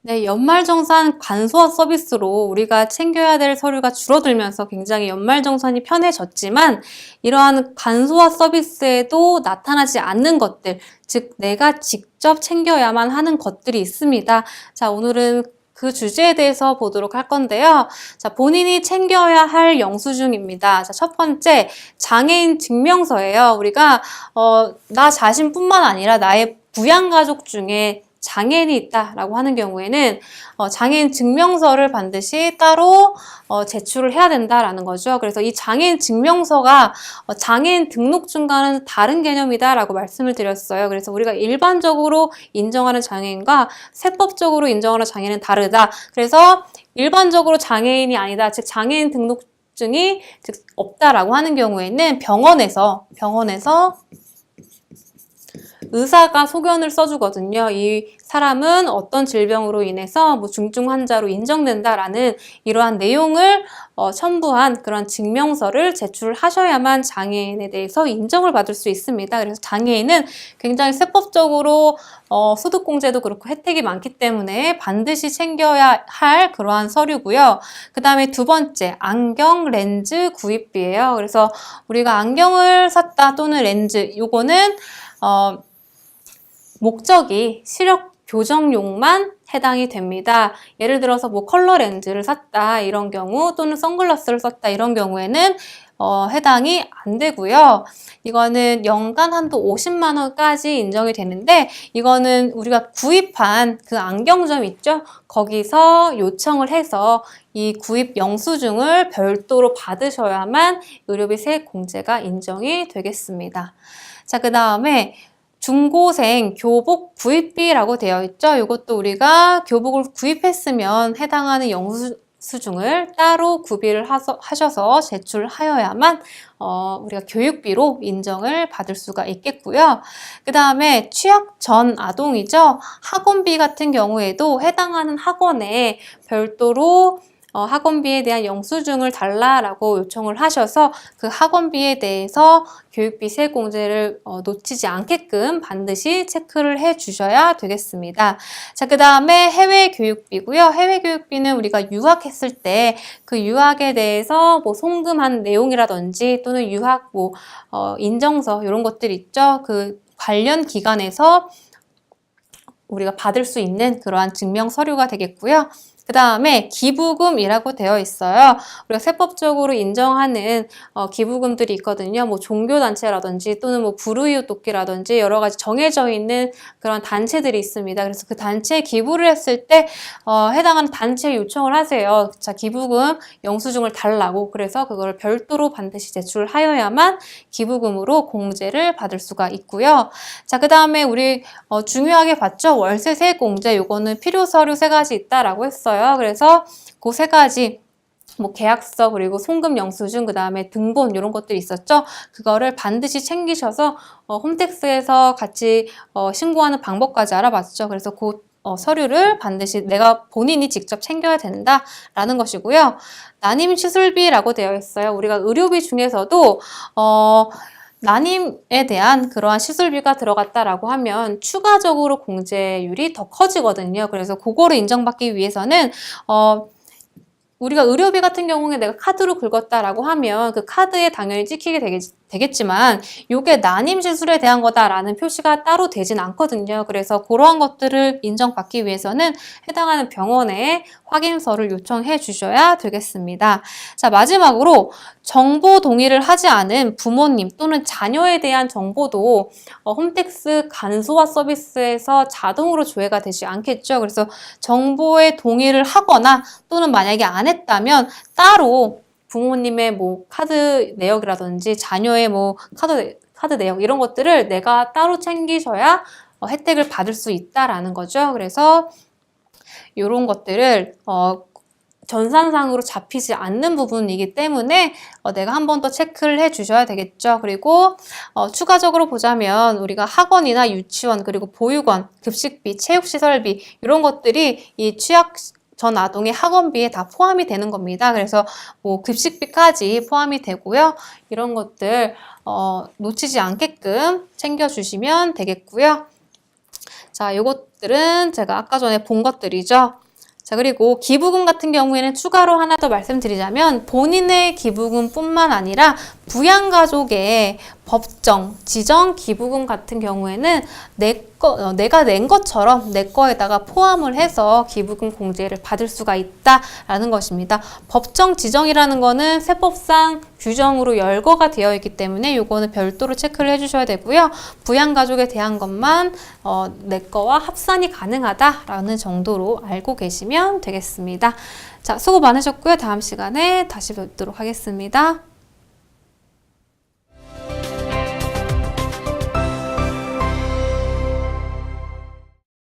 네, 연말정산 간소화 서비스로 우리가 챙겨야 될 서류가 줄어들면서 굉장히 연말정산이 편해졌지만 이러한 간소화 서비스에도 나타나지 않는 것들, 즉 내가 직접 챙겨야만 하는 것들이 있습니다. 자, 오늘은 그 주제에 대해서 보도록 할 건데요. 자, 본인이 챙겨야 할 영수증입니다. 자, 첫 번째, 장애인 증명서예요. 우리가 나 자신뿐만 아니라 나의 부양가족 중에 장애인이 있다라고 하는 경우에는 장애인 증명서를 반드시 따로 제출을 해야 된다라는 거죠. 그래서 이 장애인 증명서가 장애인 등록증과는 다른 개념이다라고 말씀을 드렸어요. 그래서 우리가 일반적으로 인정하는 장애인과 세법적으로 인정하는 장애인은 다르다. 그래서 일반적으로 장애인이 아니다, 즉 장애인 등록증이 즉 없다라고 하는 경우에는 병원에서 의사가 소견을 써주거든요. 이 사람은 어떤 질병으로 인해서 뭐 중증 환자로 인정된다라는 이러한 내용을 첨부한 그런 증명서를 제출하셔야만 장애인에 대해서 인정을 받을 수 있습니다. 그래서 장애인은 굉장히 세법적으로 소득공제도 그렇고 혜택이 많기 때문에 반드시 챙겨야 할 그러한 서류고요. 그 다음에 두 번째, 안경, 렌즈 구입비예요. 그래서 우리가 안경을 샀다 또는 렌즈, 요거는 목적이 시력 교정용만 해당이 됩니다. 예를 들어서 뭐 컬러 렌즈를 샀다 이런 경우 또는 선글라스를 썼다 이런 경우에는 해당이 안 되고요. 이거는 연간 한도 50만 원까지 인정이 되는데 이거는 우리가 구입한 그 안경점 있죠? 거기서 요청을 해서 이 구입 영수증을 별도로 받으셔야만 의료비 세액 공제가 인정이 되겠습니다. 자, 그 다음에 중고생 교복 구입비라고 되어 있죠. 이것도 우리가 교복을 구입했으면 해당하는 영수증을 따로 구비를 하셔서 제출하여야만 우리가 교육비로 인정을 받을 수가 있겠고요. 그 다음에 취학 전 아동이죠. 학원비 같은 경우에도 해당하는 학원에 별도로 학원비에 대한 영수증을 달라라고 요청을 하셔서 그 학원비에 대해서 교육비 세액 공제를 놓치지 않게끔 반드시 체크를 해 주셔야 되겠습니다. 자, 그 다음에 해외 교육비고요. 해외 교육비는 우리가 유학했을 때 그 유학에 대해서 뭐 송금한 내용이라든지 또는 유학 뭐 인정서 이런 것들 있죠. 그 관련 기관에서 우리가 받을 수 있는 그러한 증명 서류가 되겠고요. 그 다음에 기부금이라고 되어 있어요. 우리가 세법적으로 인정하는 기부금들이 있거든요. 뭐 종교단체라든지 또는 뭐 불우이웃 돕기라든지 여러 가지 정해져 있는 그런 단체들이 있습니다. 그래서 그 단체에 기부를 했을 때 해당하는 단체에 요청을 하세요. 자, 기부금 영수증을 달라고. 그래서 그걸 별도로 반드시 제출하여야만 기부금으로 공제를 받을 수가 있고요. 자, 그 다음에 우리 중요하게 봤죠? 월세 세액 공제. 요거는 필요 서류 3가지 있다라고 했어요. 그래서 그 3가지 뭐 계약서 그리고 송금 영수증 그 다음에 등본 이런 것들이 있었죠. 그거를 반드시 챙기셔서 홈택스에서 같이 신고하는 방법까지 알아봤죠. 그래서 그 서류를 반드시 내가 본인이 직접 챙겨야 된다라는 것이고요. 난임 시술비라고 되어 있어요. 우리가 의료비 중에서도 난임에 대한 그러한 시술비가 들어갔다라고 하면 추가적으로 공제율이 더 커지거든요. 그래서 그거를 인정받기 위해서는 우리가 의료비 같은 경우에 내가 카드로 긁었다라고 하면 그 카드에 당연히 찍히게 되겠지만 이게 난임 시술에 대한 거다라는 표시가 따로 되진 않거든요. 그래서 그러한 것들을 인정받기 위해서는 해당하는 병원에 확인서를 요청해 주셔야 되겠습니다. 자, 마지막으로 정보 동의를 하지 않은 부모님 또는 자녀에 대한 정보도 홈택스 간소화 서비스에서 자동으로 조회가 되지 않겠죠. 그래서 정보에 동의를 하거나 또는 만약에 안 했다면 따로 부모님의 뭐 카드 내역이라든지 자녀의 뭐 카드 내역 이런 것들을 내가 따로 챙기셔야 혜택을 받을 수 있다라는 거죠. 그래서 이런 것들을 전산상으로 잡히지 않는 부분이기 때문에 내가 한 번 더 체크를 해 주셔야 되겠죠. 그리고 추가적으로 보자면 우리가 학원이나 유치원 그리고 보육원, 급식비, 체육시설비 이런 것들이 이 취약 전 아동의 학원비에 다 포함이 되는 겁니다. 그래서 뭐 급식비까지 포함이 되고요. 이런 것들 놓치지 않게끔 챙겨주시면 되겠고요. 자, 요것들은 제가 아까 전에 본 것들이죠. 자, 그리고 기부금 같은 경우에는 추가로 하나 더 말씀드리자면 본인의 기부금뿐만 아니라 부양가족의 법정, 지정 기부금 같은 경우에는 내가 낸 것처럼 내 거에다가 포함을 해서 기부금 공제를 받을 수가 있다라는 것입니다. 법정 지정이라는 거는 세법상 규정으로 열거가 되어 있기 때문에 요거는 별도로 체크를 해주셔야 되고요. 부양가족에 대한 것만 내 거와 합산이 가능하다라는 정도로 알고 계시면 되겠습니다. 자, 수고 많으셨고요. 다음 시간에 다시 뵙도록 하겠습니다.